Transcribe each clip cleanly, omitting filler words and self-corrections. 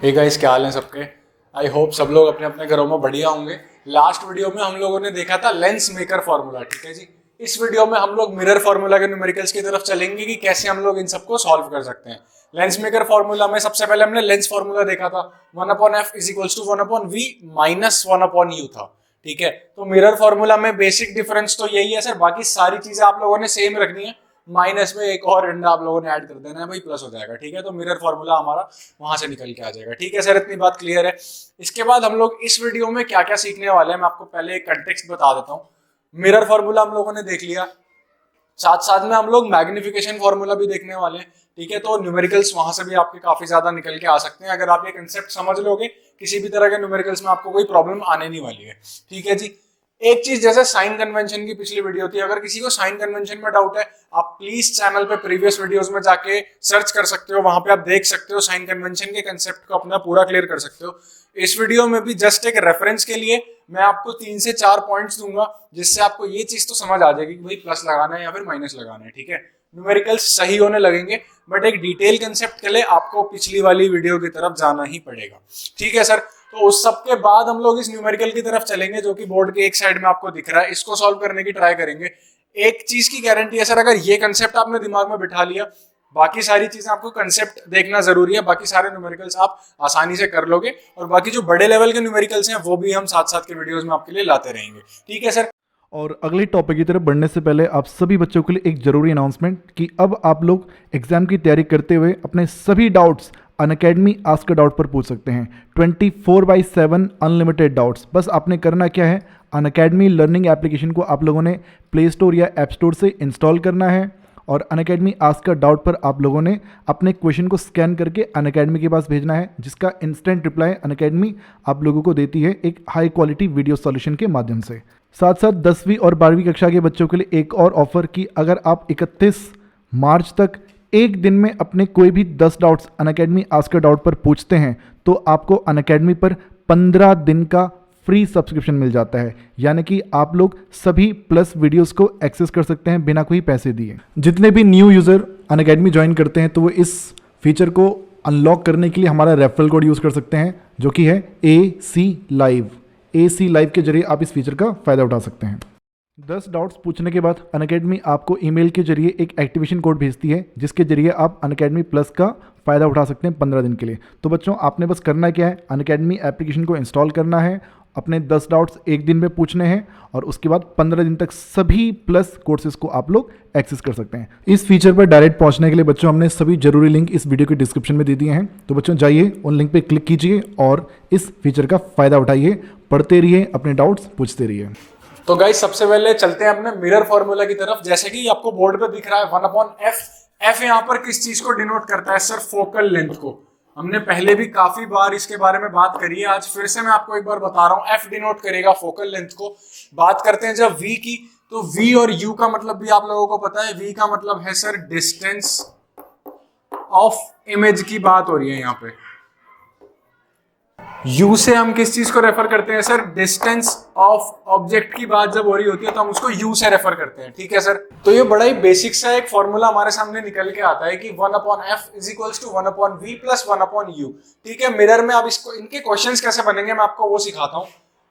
Hey guys, क्या हाल है सबके। आई होप सब लोग अपने अपने घरों में बढ़िया होंगे। लास्ट वीडियो में हम लोगों ने देखा था लेंस मेकर फॉर्मूला, ठीक है जी। इस वीडियो में हम लोग मिरर फॉर्मूला के न्यूमेरिकल्स की तरफ चलेंगे कि कैसे हम लोग इन सबको सॉल्व कर सकते हैं। लेंस मेकर फॉर्मूला में सबसे पहले हमने लेंस फॉर्मूला देखा था, 1/f is equals to 1/v minus 1/u था, ठीक है। तो मिरर फॉर्मूला में बेसिक डिफरेंस तो यही है सर, बाकी सारी चीजें आप लोगों ने सेम रखनी है। माइनस में एक और अंडा आप लोगों ने ऐड कर देना है भाई, प्लस हो जाएगा, ठीक है। तो मिरर फॉर्मूला हमारा वहां से निकल के आ जाएगा, ठीक है सर। इतनी बात क्लियर है। इसके बाद हम लोग इस वीडियो में क्या क्या सीखने वाले हैं, मैं आपको पहले एक कंटेक्स्ट बता देता हूँ। मिरर फॉर्मूला हम लोगों ने देख लिया, साथ साथ में हम लोग मैग्निफिकेशन फॉर्मूला भी देखने वाले हैं, ठीक है। तो न्यूमेरिकल्स वहां से भी आपके काफी ज्यादा निकल के आ सकते हैं। अगर आप ये कंसेप्ट समझ लोगे, किसी भी तरह के न्यूमेरिकल्स में आपको कोई प्रॉब्लम आने नहीं वाली है, ठीक है जी। एक चीज, जैसे साइन कन्वेंशन की पिछली वीडियो थी, अगर किसी को साइन कन्वेंशन में डाउट है, आप प्लीज चैनल पे प्रीवियस वीडियोस में जाके सर्च कर सकते हो, वहां पे आप देख सकते हो, साइन कन्वेंशन के कंसेप्ट को अपना पूरा क्लियर कर सकते हो। इस वीडियो में भी जस्ट एक रेफरेंस के लिए मैं आपको 3 से 4 पॉइंट्स दूंगा, जिससे आपको ये चीज तो समझ आ जाएगी कि भाई प्लस लगाना है या फिर माइनस लगाना है, ठीक है। न्यूमेरिकल्स सही होने लगेंगे, बट एक डिटेल कंसेप्ट के लिए आपको पिछली वाली वीडियो की तरफ जाना ही पड़ेगा, ठीक है सर। तो उस सब के बाद हम लोग इस न्यूमेरिकल की तरफ चलेंगे, जो कि बोर्ड के एक साइड में आपको दिख रहा है। इसको सॉल्व करने की ट्राई करेंगे। एक चीज की गारंटी है सर, अगर ये कंसेप्ट आपने दिमाग में बिठा लिया, बाकी सारी चीजें आपको कंसेप्ट देखना जरूरी है, बाकी सारे न्यूमेरिकल्स आप आसानी से कर लोगे। और बाकी जो बड़े लेवल के न्यूमेरिकल्स हैं वो भी हम साथ साथ के वीडियोस में आपके लिए लाते रहेंगे, ठीक है सर। और अगले टॉपिक की तरफ बढ़ने से पहले आप सभी बच्चों के लिए एक ज़रूरी अनाउंसमेंट कि अब आप लोग एग्ज़ाम की तैयारी करते हुए अपने सभी doubts Unacademy ask a doubt पर पूछ सकते हैं। 24/7 अनलिमिटेड डाउट्स। बस आपने करना क्या है, अनअकैडमी लर्निंग एप्लीकेशन को आप लोगों ने प्ले स्टोर या ऐप स्टोर से इंस्टॉल करना है और अनअकैडमी आस्क अ डाउट पर आप लोगों ने अपने क्वेश्चन को स्कैन करके अनअकैडमी के पास भेजना है, जिसका इंस्टेंट रिप्लाई अनअकैडमी आप लोगों को देती है एक हाई क्वालिटी वीडियो सॉल्यूशन के माध्यम से। साथ साथ 10वीं और 12वीं कक्षा के बच्चों के लिए एक और ऑफर कि अगर आप 31 मार्च तक एक दिन में अपने कोई भी 10 doubts Unacademy ask a doubt पर पूछते हैं तो आपको अनअकैडमी पर 15 दिन का फ्री सब्सक्रिप्शन मिल जाता है। यानी कि आप लोग सभी प्लस वीडियोस को एक्सेस कर सकते हैं बिना कोई पैसे दिए। जितने भी न्यू यूज़र अनअकैडमी ज्वाइन करते हैं तो वो इस फीचर को अनलॉक करने के लिए हमारा रेफरल कोड यूज़ कर सकते हैं, जो कि है AC लाइव। AC लाइव के जरिए आप इस फीचर का फ़ायदा उठा सकते हैं। 10 डाउट्स पूछने के बाद अनअकैडमी आपको ईमेल के जरिए एक एक्टिवेशन कोड भेजती है, जिसके जरिए आप अनअकैडमी प्लस का फ़ायदा उठा सकते हैं 15 दिन के लिए। तो बच्चों, आपने बस करना क्या है, अनअकैडमी एप्लीकेशन को इंस्टॉल करना है, अपने 10 डाउट्स एक दिन में पूछने हैं और उसके बाद 15 दिन तक सभी प्लस कोर्सेज को आप लोग एक्सेस कर सकते हैं। इस फीचर पर डायरेक्ट पहुंचने के लिए बच्चों हमने सभी जरूरी लिंक इस वीडियो के डिस्क्रिप्शन में दे दिए हैं। तो बच्चों जाइए, उन लिंक पे क्लिक कीजिए और इस फीचर का फ़ायदा उठाइए, पढ़ते रहिए, अपने डाउट्स पूछते रहिए। तो गाइस, सबसे पहले चलते हैं अपने मिरर फॉर्मूला की तरफ। जैसे कि आपको बोर्ड पे दिख रहा है 1/f। f यहाँ पर किस चीज को डिनोट करता है सर? फोकल लेंथ को। हमने पहले भी काफी बार इसके बारे में बात करी है, आज फिर से मैं आपको एक बार बता रहा हूँ। f डिनोट करेगा फोकल लेंथ को। बात करते हैं जब v की, तो v और u का मतलब भी आप लोगों को पता है। v का मतलब है सर डिस्टेंस ऑफ इमेज की बात हो रही है यहाँ पे। U से हम किस चीज को रेफर करते हैं सर? डिस्टेंस ऑफ ऑब्जेक्ट की बात जब हो रही होती है तो हम उसको U से रेफर करते हैं, ठीक है सर। तो ये बड़ा ही बेसिक सा एक फॉर्मूला हमारे सामने निकल के आता है कि 1/f is equals to 1/v plus 1/u, ठीक है। मिरर में अब इसको इनके क्वेश्चंस कैसे बनेंगे मैं आपको वो सिखाता हूँ।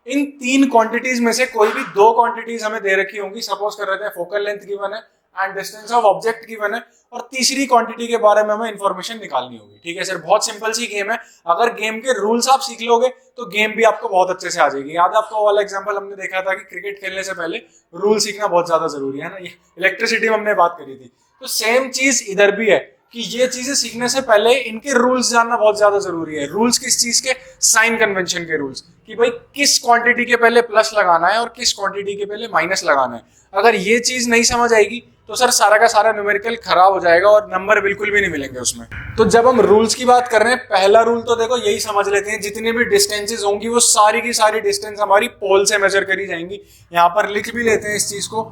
इन 3 क्वांटिटीज में से कोई भी 2 क्वांटिटीज हमें दे रखी होंगी। सपोज कर रहे थे फोकल लेंथ गिवन है and distance of object given है, और तीसरी क्वांटिटी के बारे में हमें इंफॉर्मेशन निकालनी होगी, ठीक है सर। बहुत सिंपल सी गेम है। अगर गेम के रूल्स आप सीख लोगे तो गेम भी आपको बहुत अच्छे से आ जाएगी। याद है आपको वाला एग्जांपल हमने देखा था कि क्रिकेट खेलने से पहले रूल सीखना बहुत ज्यादा जरूरी है ना। ये इलेक्ट्रिसिटी में हमने बात करी थी, तो सेम चीज इधर भी है कि ये चीजें सीखने से पहले इनके रूल्स जानना बहुत ज्यादा जरूरी है। रूल्स किस चीज के? साइन कन्वेंशन के रूल्स, कि भाई किस क्वांटिटी के पहले प्लस लगाना है और किस क्वांटिटी के पहले माइनस लगाना है। अगर ये चीज नहीं समझ आएगी तो सर सारा का सारा न्यूमेरिकल खराब हो जाएगा और नंबर बिल्कुल भी नहीं मिलेंगे उसमें। तो जब हम रूल्स की बात कर रहे हैं, पहला रूल तो देखो यही समझ लेते हैं, जितनी भी डिस्टेंसेस होंगी वो सारी की सारी डिस्टेंस हमारी पोल से मेजर करी जाएंगी। यहां पर लिख भी लेते हैं इस चीज को।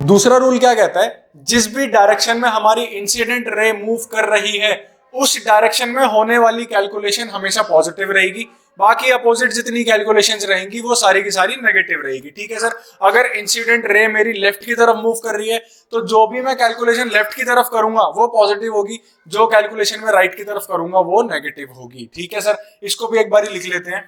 दूसरा रूल क्या कहता है, जिस भी डायरेक्शन में हमारी इंसिडेंट रे मूव कर रही है उस डायरेक्शन में होने वाली कैलकुलेशन हमेशा पॉजिटिव रहेगी, बाकी अपोजिट जितनी कैलकुलेशंस रहेंगी वो सारी की सारी नेगेटिव रहेगी। ठीक है सर, अगर इंसिडेंट रे मेरी लेफ्ट की तरफ मूव कर रही है तो जो भी मैं कैलकुलेशन लेफ्ट की तरफ करूंगा वो पॉजिटिव होगी, जो कैलकुलेशन मैं राइट की तरफ करूंगा वो नेगेटिव होगी। ठीक है सर, इसको भी एक बार लिख लेते हैं।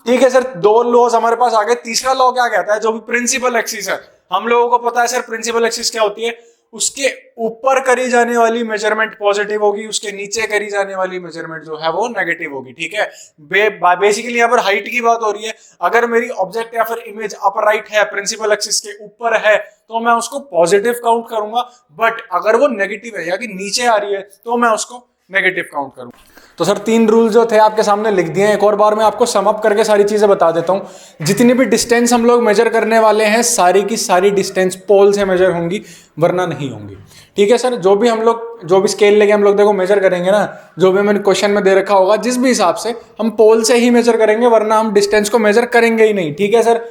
ठीक है सर, दो लॉज हमारे पास आ गए। तीसरा लॉ क्या कहता है, जो भी प्रिंसिपल एक्सिस है, हम लोगों को पता है सर प्रिंसिपल एक्सिस क्या होती है, उसके ऊपर करी जाने वाली मेजरमेंट पॉजिटिव होगी, उसके नीचे करी जाने वाली मेजरमेंट जो है वो नेगेटिव होगी। ठीक है, बेसिकली यहाँ पर हाइट की बात हो रही है। अगर मेरी ऑब्जेक्ट या फिर इमेज अपराइट है, प्रिंसिपल एक्सिस के ऊपर है, तो मैं उसको पॉजिटिव काउंट करूंगा, बट अगर वो नेगेटिव है या कि नीचे आ रही है तो मैं उसको नेगेटिव काउंट करूंगा। तो सर तीन रूल जो थे आपके सामने लिख दिए हैं। एक और बार मैं आपको सम अप करके सारी चीजें बता देता हूं। जितनी भी डिस्टेंस हम लोग मेजर करने वाले हैं सारी की सारी डिस्टेंस पोल से मेजर होंगी, वरना नहीं होंगी। ठीक है सर, जो भी स्केल लेके हम लोग देखो मेजर करेंगे ना, जो भी मैंने क्वेश्चन में दे रखा होगा जिस भी हिसाब से, हम पोल से ही मेजर करेंगे, वरना हम डिस्टेंस को मेजर करेंगे ही नहीं। ठीक है सर,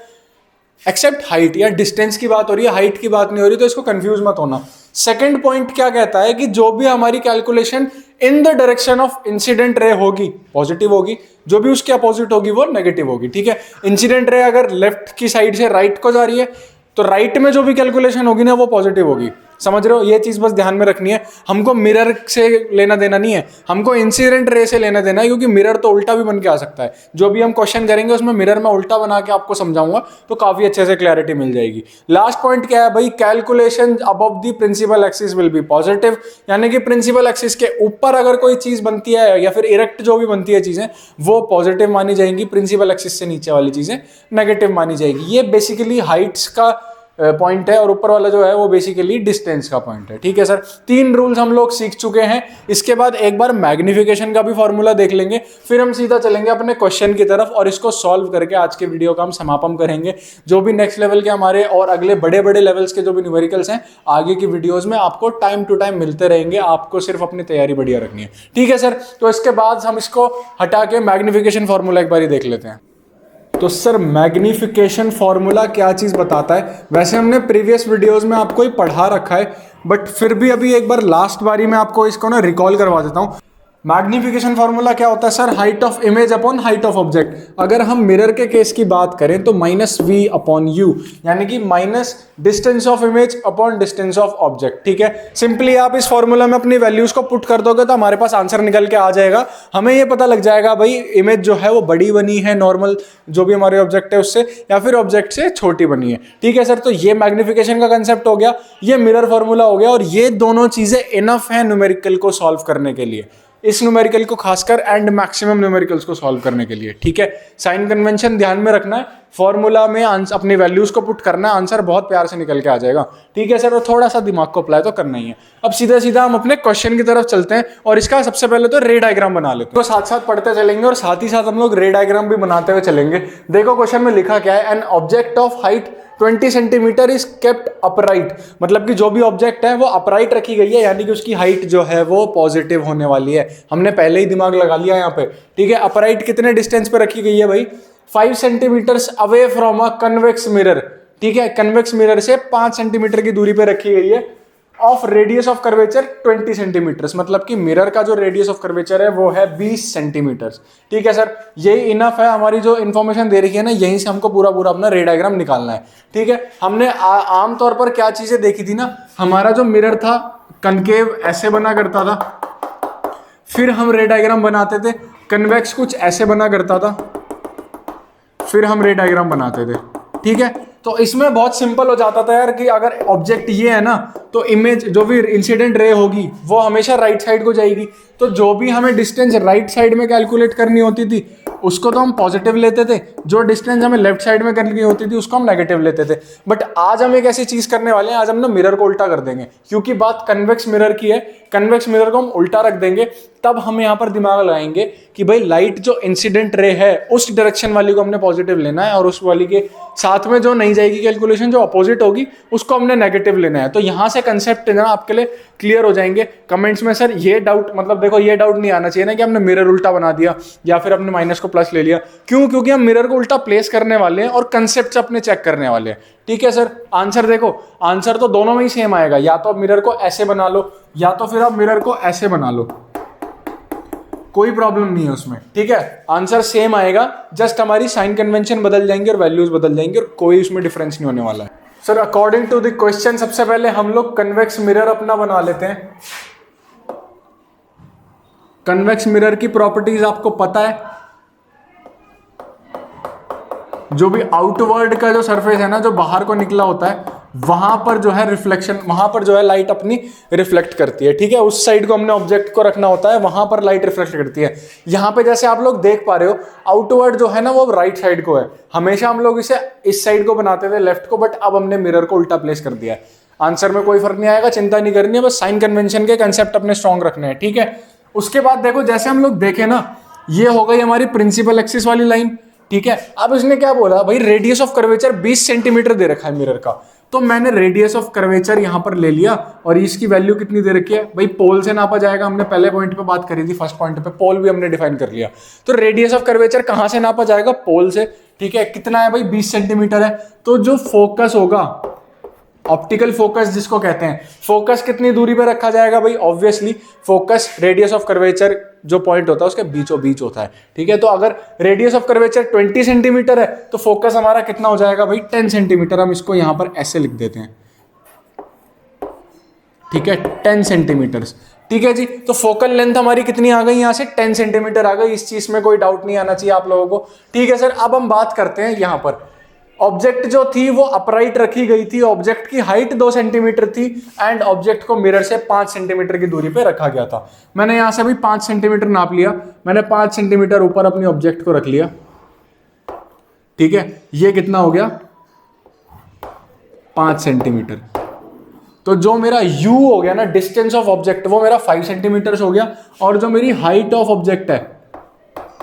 एक्सेप्ट हाइट या डिस्टेंस की बात हो रही है, हाइट की बात नहीं हो रही, तो इसको कंफ्यूज मत होना। सेकंड पॉइंट क्या कहता है कि जो भी हमारी calculation in the direction of incident ray होगी पॉजिटिव होगी, जो भी उसके अपोजिट होगी वो नेगेटिव होगी। ठीक है, इंसिडेंट रे अगर लेफ्ट की साइड से राइट को जा रही है तो राइट में जो भी कैलकुलेशन होगी ना वो पॉजिटिव होगी। समझ रहे हो, ये चीज बस ध्यान में रखनी है। हमको मिरर से लेना देना नहीं है, हमको इंसिडेंट रे से लेना देना है, क्योंकि मिरर तो उल्टा भी बन के आ सकता है। जो भी हम क्वेश्चन करेंगे उसमें मिरर में उल्टा बना के आपको समझाऊंगा तो काफी अच्छे से क्लैरिटी मिल जाएगी। लास्ट पॉइंट क्या है भाई, calculation above the principal axis will be positive, यानी कि प्रिंसिपल एक्सिस के ऊपर अगर कोई चीज बनती है या फिर इरेक्ट जो भी बनती है चीजें वो पॉजिटिव मानी जाएंगी, प्रिंसिपल एक्सिस से नीचे वाली चीजें नेगेटिव मानी जाएगी। ये बेसिकली हाइट्स का पॉइंट है और ऊपर वाला जो है वो बेसिकली डिस्टेंस का पॉइंट है। ठीक है सर, तीन रूल्स हम लोग सीख चुके हैं। इसके बाद एक बार मैग्निफिकेशन का भी फॉर्मूला देख लेंगे, फिर हम सीधा चलेंगे अपने क्वेश्चन की तरफ और इसको सॉल्व करके आज के वीडियो का हम समापन करेंगे। जो भी नेक्स्ट लेवल के हमारे और अगले बड़े बड़े लेवल्स के जो भी न्यूमेरिकल्स हैं आगे की वीडियोज में आपको टाइम टू टाइम मिलते रहेंगे, आपको सिर्फ अपनी तैयारी बढ़िया रखनी है। ठीक है सर, तो इसके बाद हम इसको हटा के मैग्निफिकेशन फॉर्मूला एक बार देख लेते हैं। तो सर मैग्निफिकेशन फॉर्मूला क्या चीज़ बताता है, वैसे हमने प्रीवियस वीडियोस में आपको ही पढ़ा रखा है, बट फिर भी अभी एक बार लास्ट बारी में आपको इसको ना रिकॉल करवा देता हूँ। मैग्निफिकेशन फॉर्मूला क्या होता है sir, height of image upon height of object. अगर हम मिरर के केस की बात करें तो -v अपॉन u, यानी कि minus distance of image upon distance of object. ठीक है, सिंपली आप इस फॉर्मूला में अपनी वैल्यूज को पुट कर दोगे तो हमारे पास आंसर निकल के आ जाएगा। हमें ये पता लग जाएगा भाई इमेज जो है वो बड़ी बनी है नॉर्मल जो भी हमारे ऑब्जेक्ट है उससे, या फिर ऑब्जेक्ट से छोटी बनी है। ठीक है सर, तो ये मैग्निफिकेशन का कंसेप्ट हो गया, ये मिरर फॉर्मूला हो गया, और ये दोनों चीजें इनफ है न्यूमेरिकल को सॉल्व करने के लिए, इस न्यूमेरिकल को खासकर एंड मैक्सिमम न्यूमेरिकल्स को सॉल्व करने के लिए। ठीक है, साइन कन्वेंशन ध्यान में रखना है, फॉर्मूला में अपनी वैल्यूज को पुट करना है, आंसर बहुत प्यार से निकल के आ जाएगा। ठीक है सर, और थोड़ा सा दिमाग को अप्लाई तो करना ही है। अब सीधा सीधा हम अपने क्वेश्चन की तरफ चलते हैं और इसका सबसे पहले तो रे डायग्राम बना लेते हैं, तो साथ साथ पढ़ते चलेंगे और साथ ही साथ हम लोग रे डायग्राम भी बनाते हुए चलेंगे। देखो क्वेश्चन में लिखा क्या है, an object of height 20 centimetre is kept upright, मतलब कि जो भी ऑब्जेक्ट है वो अपराइट रखी गई है, यानी कि उसकी हाइट जो है वो पॉजिटिव होने वाली है। हमने पहले ही दिमाग लगा लिया यहाँ पे। ठीक है, अपराइट कितने डिस्टेंस पे रखी गई है भाई, 5 centimetre away from a convex mirror. ठीक है, कन्वेक्स मिरर से 5 सेंटीमीटर की दूरी पे रखी गई है, of radius of curvature 20 centimetres, मतलब कि मिरर का जो रेडियस ऑफ कर्वेचर है वो है 20 सेंटीमीटर्स। ठीक है सर, यही इनफ है, हमारी जो इन्फॉर्मेशन दे रही है ना यहीं से हमको पूरा पूरा अपना रे डायग्राम निकालना है। ठीक है, हमने आमतौर पर क्या चीजें देखी थी ना, हमारा जो मिरर था कनकेव ऐसे बना करता था, फिर हम रे डायग्राम बनाते थे, कन्वेक्स कुछ ऐसे बना करता था, फिर हम रे डायग्राम बनाते थे। ठीक है, तो इसमें बहुत सिंपल हो जाता था यार कि अगर ऑब्जेक्ट ये है ना तो इमेज जो भी इंसिडेंट रे होगी वो हमेशा राइट साइड को जाएगी, तो जो भी हमें डिस्टेंस राइट साइड में कैलकुलेट करनी होती थी उसको तो हम पॉजिटिव लेते थे, जो डिस्टेंस हमें लेफ्ट साइड में करनी होती थी उसको हम नेगेटिव लेते थे। बट आज हम एक ऐसी चीज करने वाले हैं, आज हम ना मिरर को उल्टा कर देंगे, क्योंकि बात कन्वेक्स मिरर की है। कन्वेक्स मिरर को हम उल्टा रख देंगे, तब हम यहाँ पर दिमाग लगाएंगे कि भाई लाइट जो इंसिडेंट रे है उस डायरेक्शन वाली को हमने पॉजिटिव लेना है, और उस वाली के साथ में जो नहीं जाएगी कैलकुलेशन, जो अपोजिट होगी, उसको हमने नेगेटिव लेना है। तो यहाँ से कंसेप्ट ना आपके लिए क्लियर हो जाएंगे। कमेंट्स में सर ये डाउट, मतलब देखो ये डाउट नहीं आना चाहिए ना कि हमने मिरर उल्टा बना दिया या फिर अपने माइनस को प्लस ले लिया। क्यों? क्योंकि हम मिरर को उल्टा प्लेस करने वाले हैं और कंसेप्ट अपने चेक करने वाले हैं। ठीक है सर, आंसर देखो, आंसर तो दोनों में ही सेम आएगा, या तो आप मिरर को ऐसे बना लो या तो फिर आप मिरर को ऐसे बना लो, कोई प्रॉब्लम नहीं है उसमें। ठीक है, आंसर सेम आएगा, जस्ट हमारी साइन कन्वेंशन बदल जाएंगे और वैल्यूज बदल जाएंगे, और कोई उसमें डिफरेंस नहीं होने वाला है। Sir according to the question सबसे पहले हम लोग कन्वेक्स मिरर अपना बना लेते हैं। कन्वेक्स मिरर की प्रॉपर्टीज आपको पता है, जो भी आउटवर्ड का जो सरफेस है ना, जो बाहर को निकला होता है, वहां पर जो है रिफ्लेक्शन, वहां पर जो है लाइट अपनी रिफ्लेक्ट करती है। ठीक है, उस साइड को हमने ऑब्जेक्ट को रखना होता है, वहां पर लाइट रिफ्लेक्ट करती है। यहां पे जैसे आप लोग देख पा रहे हो, आउटवर्ड जो है ना वो राइट साइड को है। हमेशा हम लोग इसे इस साइड को बनाते थे, लेफ्ट को, बट अब हमने मिरर को उल्टा प्लेस कर दिया है। आंसर में कोई फर्क नहीं आएगा, चिंता नहीं करनी है, बस साइन कन्वेंशन के कंसेप्ट अपने स्ट्रॉन्ग रखने हैं। ठीक है, उसके बाद देखो, जैसे हम लोग देखें ना, ये हो गई हमारी प्रिंसिपल एक्सिस वाली लाइन। ठीक है, अब इसने क्या बोला भाई, रेडियस ऑफ कर्वेचर 20 सेंटीमीटर दे रखा है मिरर का, तो मैंने रेडियस ऑफ कर्वेचर यहां पर ले लिया, और इसकी वैल्यू कितनी दे रखी है भाई, पोल से नापा जाएगा। हमने पहले पॉइंट पे बात करी थी, फर्स्ट पॉइंट पे पोल भी हमने डिफाइन कर लिया। तो रेडियस ऑफ कर्वेचर कहां से नापा जाएगा? पोल से। ठीक है, कितना है भाई? 20 सेंटीमीटर है। तो जो फोकस होगा, ऑप्टिकल फोकस जिसको कहते हैं, फोकस कितनी दूरी पे रखा जाएगा भाई? Obviously focus radius of curvature जो पॉइंट होता है उसके बीचों बीच होता है। ठीक है, तो अगर रेडियस ऑफ कर्वेचर 20 सेंटीमीटर है तो फोकस हमारा कितना हो जाएगा भाई? 10 सेंटीमीटर। हम इसको यहां पर ऐसे लिख देते हैं। ठीक है, 10 सेंटीमीटर। ठीक है जी, तो फोकल लेंथ हमारी कितनी आ गई? यहां से 10 सेंटीमीटर आ गई। इस चीज में कोई डाउट नहीं आना चाहिए आप लोगों को। ठीक है सर, अब हम बात करते हैं यहां पर, ऑब्जेक्ट जो थी वो अपराइट रखी गई थी, ऑब्जेक्ट की हाइट 2 सेंटीमीटर थी, एंड ऑब्जेक्ट को मिरर से 5 सेंटीमीटर की दूरी पे रखा गया था। मैंने यहां से भी 5 सेंटीमीटर नाप लिया, मैंने 5 सेंटीमीटर ऊपर अपनी ऑब्जेक्ट को रख लिया। ठीक है, ये कितना हो गया? 5 सेंटीमीटर। तो जो मेरा u हो गया ना, डिस्टेंस ऑफ ऑब्जेक्ट, वो मेरा 5 सेंटीमीटर हो गया, और जो मेरी हाइट ऑफ ऑब्जेक्ट है,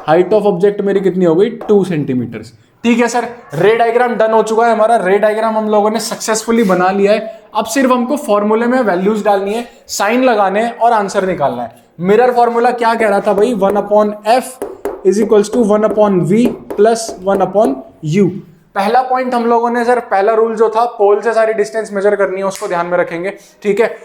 हाइट ऑफ ऑब्जेक्ट मेरी कितनी हो गई? 2 सेंटीमीटर। ठीक है सर, रे डायग्राम डन हो चुका है हमारा। रे डायग्राम हम लोगों ने सक्सेसफुली बना लिया है। अब सिर्फ हमको फॉर्मूले में वैल्यूज डालनी है, साइन लगाने हैं और आंसर निकालना है। मिरर फॉर्मूला क्या कह रहा था भाई? 1/f is equals to 1/v plus 1/u। पहला पॉइंट हम लोगों ने सर, पहला रूल जो था, पोल से सारी डिस्टेंस मेजर करनी है, उसको ध्यान में रखेंगे। ठीक है,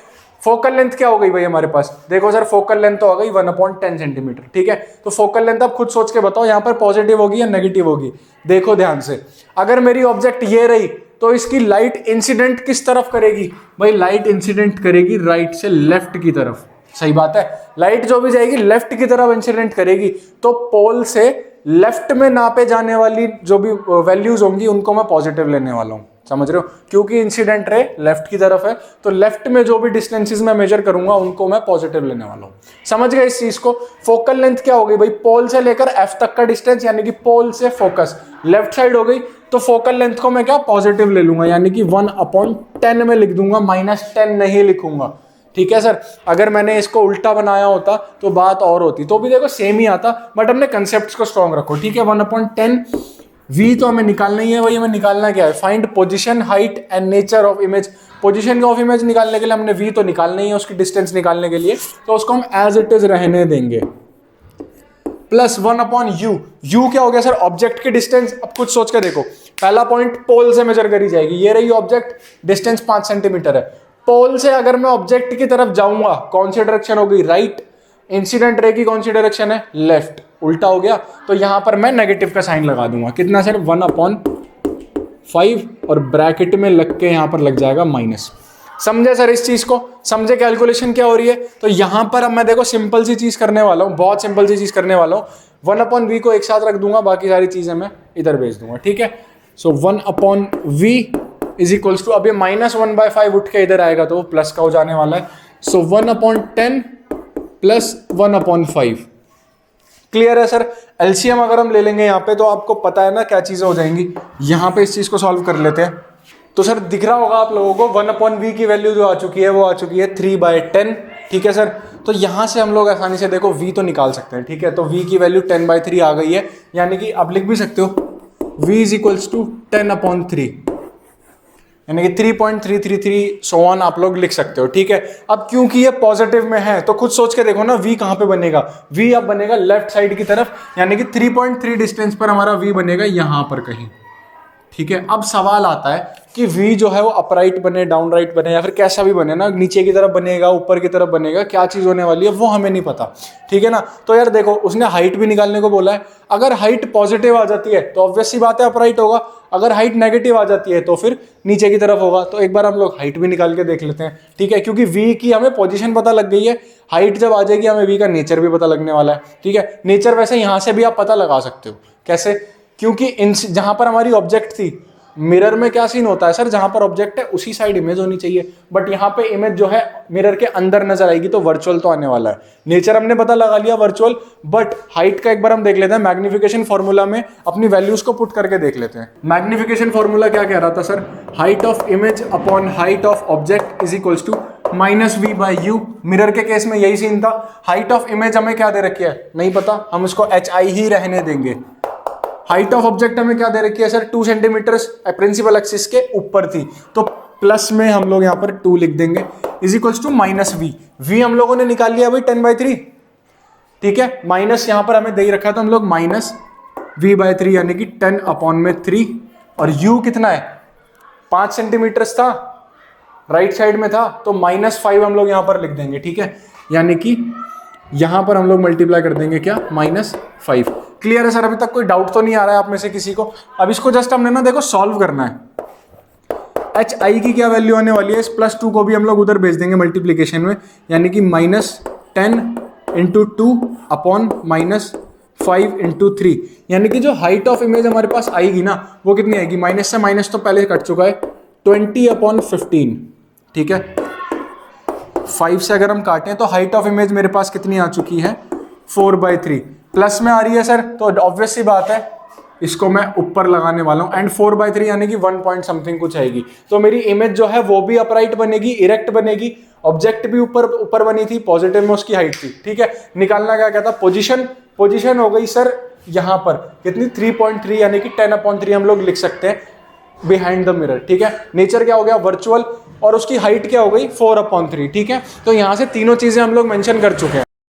फोकल लेंथ क्या हो गई भाई हमारे पास? देखो सर, फोकल लेंथ तो हो गई 1/10 सेंटीमीटर। ठीक है, तो फोकल लेंथ आप खुद सोच के बताओ, यहाँ पर पॉजिटिव होगी या नेगेटिव होगी? देखो ध्यान से, अगर मेरी ऑब्जेक्ट ये रही तो इसकी लाइट इंसिडेंट किस तरफ करेगी भाई? लाइट इंसिडेंट करेगी राइट से लेफ्ट की तरफ। सही बात है, लाइट जो भी जाएगी लेफ्ट की तरफ इंसिडेंट करेगी, तो पोल से लेफ्ट में नापे जाने वाली जो भी वैल्यूज होंगी उनको मैं पॉजिटिव लेने वाला हूँ। समझ रहे हो? क्योंकि इंसिडेंट रे लेफ्ट की तरफ है, तो लेफ्ट में जो भी डिस्टेंसेस मैं मेजर करूंगा उनको मैं पॉजिटिव लेने वाला हूँ। समझ गए इस चीज को? फोकल लेंथ क्या हो गई भाई? पोल से लेकर एफ तक का डिस्टेंस, यानी कि पोल से फोकस लेफ्ट साइड हो गई, तो फोकल लेंथ को मैं क्या पॉजिटिव ले लूंगा, यानी कि 1/10 में लिख दूंगा, -10 नहीं लिखूंगा। ठीक है सर, अगर मैंने इसको उल्टा बनाया होता तो बात और होती, तो भी देखो सेम ही आता, बट हमने कंसेप्ट को स्ट्रॉन्ग रखो। ठीक है, 1/10 v तो हमें निकालना ही है भाई। हमें निकालना क्या है? Find position, height and nature of image. Position of image निकालने के लिए हमने v तो निकालना ही है, उसकी डिस्टेंस निकालने के लिए, तो उसको हम एज इट इज रहने देंगे, प्लस 1/u। u क्या हो गया सर? ऑब्जेक्ट की डिस्टेंस। अब कुछ सोच के देखो, पहला पॉइंट पोल से मेजर करी जाएगी, ये रही ऑब्जेक्ट, डिस्टेंस 5 सेंटीमीटर है। पोल से अगर मैं ऑब्जेक्ट की तरफ जाऊंगा, कौन सी डायरेक्शन हो गई? राइट। इंसिडेंट रे की कौन सी डायरेक्शन है? लेफ्ट। उल्टा हो गया, तो यहां पर मैं नेगेटिव का साइन लगा दूंगा। कितना सर? 1/5, और ब्रैकेट में लग के यहां पर लग जाएगा माइनस। समझे सर इस चीज को? समझे कैलकुलेशन क्या हो रही है? तो यहां पर अब मैं देखो सिंपल सी चीज करने वाला हूं, बहुत सिंपल सी चीज करने वाला हूं। 1/v को एक साथ रख दूंगा, बाकी सारी चीजें मैं इधर भेज दूंगा। ठीक है, सो 1/v इज इक्वल्स टू, अब ये -1/5 उठ के इधर आएगा तो वो प्लस का हो जाने वाला है। सो 1/10 प्लस 1/5, क्लियर है सर। एलसीएम अगर हम ले लेंगे यहाँ पे तो आपको पता है ना क्या चीजें हो जाएंगी। यहाँ पे इस चीज को सॉल्व कर लेते हैं। तो सर दिख रहा होगा आप लोगों को 1/v की वैल्यू जो आ चुकी है वो आ चुकी है 3/10। ठीक है सर, तो यहाँ से हम लोग आसानी से देखो v तो निकाल सकते हैं। ठीक है, तो v की वैल्यू 10/3 आ गई है, यानी कि आप लिख भी सकते हो v इज इक्वल्स टू 10/3, यानी कि 3.333 सो ऑन आप लोग लिख सकते हो। ठीक है, अब क्योंकि ये पॉजिटिव में है तो खुद सोच के देखो ना v कहाँ पे बनेगा। v अब बनेगा लेफ्ट साइड की तरफ, यानी कि 3.3 डिस्टेंस पर हमारा v बनेगा यहाँ पर कहीं। ठीक है, अब सवाल आता है कि v जो है वो अपराइट बने, डाउन राइट बने, या फिर कैसा भी बने ना, नीचे की तरफ बनेगा, ऊपर की तरफ बनेगा, क्या चीज होने वाली है वो हमें नहीं पता। ठीक है ना, तो यार देखो उसने हाइट भी निकालने को बोला है। अगर हाइट पॉजिटिव आ जाती है तो ऑब्वियस सी बात है अपराइट होगा, अगर हाइट नेगेटिव आ जाती है तो फिर नीचे की तरफ होगा। तो एक बार हम लोग हाइट भी निकाल के देख लेते हैं। ठीक है, क्योंकि v की हमें पोजीशन पता लग गई है, हाइट जब आ जाएगी हमें v का नेचर भी पता लगने वाला है। ठीक है, नेचर वैसे यहाँ से भी आप पता लगा सकते हो। कैसे? क्योंकि इन जहां पर हमारी ऑब्जेक्ट थी, मिरर में क्या सीन होता है सर, जहां पर ऑब्जेक्ट है उसी साइड इमेज होनी चाहिए, बट यहाँ पे इमेज जो है मिरर के अंदर नजर आएगी, तो वर्चुअल तो आने वाला है। नेचर हमने पता लगा लिया वर्चुअल, बट हाइट का एक बार हम देख लेते हैं। मैग्निफिकेशन फॉर्मूला में अपनी वैल्यूज को पुट करके देख लेते हैं। मैग्निफिकेशन फॉर्मूला क्या कह रहा था sir, height of image upon height of object is equals to -v/u। Mirror के केस में यही सीन था। हाइट ऑफ इमेज हमें क्या दे रखी है नहीं पता, हम उसको hi ही रहने देंगे। हाइट ऑफ ऑब्जेक्ट हमें क्या दे रखी है सर, 2 सेंटीमीटर प्रिंसिपल एक्सिस के ऊपर थी, तो प्लस में हम लोग यहाँ पर 2 लिख देंगे, is equals to -v। v हम लोगों ने निकाल लिया भाई 10/3। ठीक है, माइनस यहाँ पर हमें दे ही रखा था हम लोग -v/3, यानी कि 10/3, और u कितना है 5 सेंटीमीटर था, राइट साइड में था, तो -5 हम लोग यहाँ पर लिख देंगे। ठीक है, यानी कि यहां पर हम लोग मल्टीप्लाई कर देंगे क्या, -5। क्लियर है सर, अभी तक कोई डाउट तो नहीं आ रहा है आप में से किसी को? अब इसको जस्ट हमने ना देखो सॉल्व करना है। hi की क्या वैल्यू आने वाली है, इस +2 को भी हम लोग उधर भेज देंगे मल्टीप्लीकेशन में, यानी कि -10 × 2 अपॉन -5 × 3, यानी कि जो हाइट ऑफ इमेज हमारे पास आएगी ना वो कितनी आएगी, माइनस से माइनस तो पहले कट चुका है, 20/15। ठीक है, 5 से अगर हम काटें तो हाइट ऑफ इमेज मेरे पास कितनी आ चुकी है 4/3, प्लस में आ रही है सर, तो ऑब्वियस सी बात है इसको मैं ऊपर लगाने वाला हूं, एंड 4/3 यानी कि 1 पॉइंट समथिंग कुछ आएगी, तो मेरी इमेज जो है वो भी अपराइट बनेगी, इरेक्ट बनेगी, ऑब्जेक्ट भी ऊपर बनी थी, पॉजिटिव में उसकी हाइट थी। ठीक है, निकालना क्या कहता, पोजीशन हो गई सर यहां पर कितनी 3.3, यानी कि 10/3 हम लोग लिख सकते हैं बिहाइंड द मिरर। ठीक है, नेचर क्या हो गया वर्चुअल, और उसकी हाइट क्या हो गई 4/3। ठीक है, तो यहां से तीनों चीजें हम लोग मेंशन कर चुके हैं।